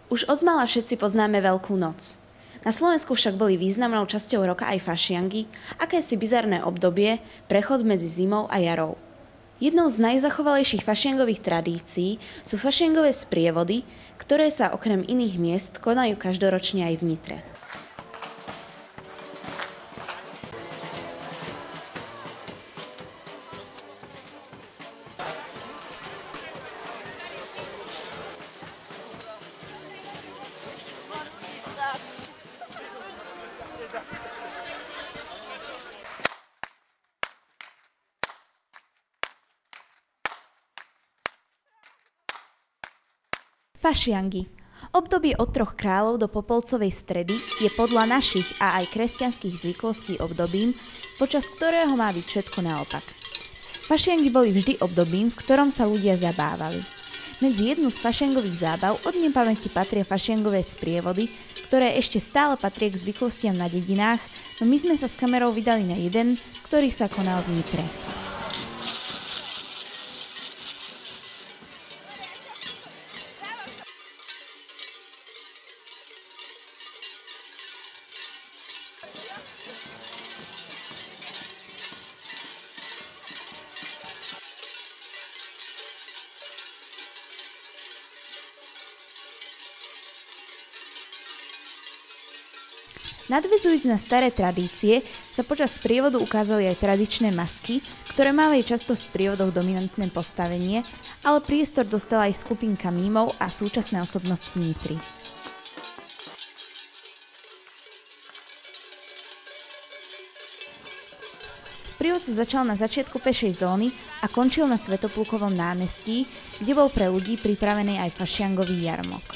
Už odmala všetci poznáme Veľkú noc. Na Slovensku však boli významnou časťou roka aj fašiangy, akési bizarné obdobie, prechod medzi zimou a jarou. Jednou z najzachovalejších fašiangových tradícií sú fašiangové sprievody, ktoré sa okrem iných miest konajú každoročne aj v Nitre. Fašiangy. Obdobie od Troch kráľov do Popolcovej stredy je podľa našich a aj kresťanských zvyklostí obdobím, počas ktorého má byť všetko naopak. Fašiangy boli vždy obdobím, v ktorom sa ľudia zabávali. Medzi jednu z fašiangových zábav od nepamäti patria fašiangové sprievody, ktoré ešte stále patria k zvyklostiam na dedinách, no my sme sa s kamerou vydali na jeden, ktorý sa konal v Nitre. Nadväzujúc na staré tradície, sa počas sprievodu ukázali aj tradičné masky, ktoré mali často v sprievodoch dominantné postavenie, ale priestor dostala aj skupinka mímov a súčasné osobnosti Nitry. Sprievod sa začal na začiatku pešej zóny a končil na Svätoplukovom námestí, kde bol pre ľudí pripravený aj fašiangový jarmok.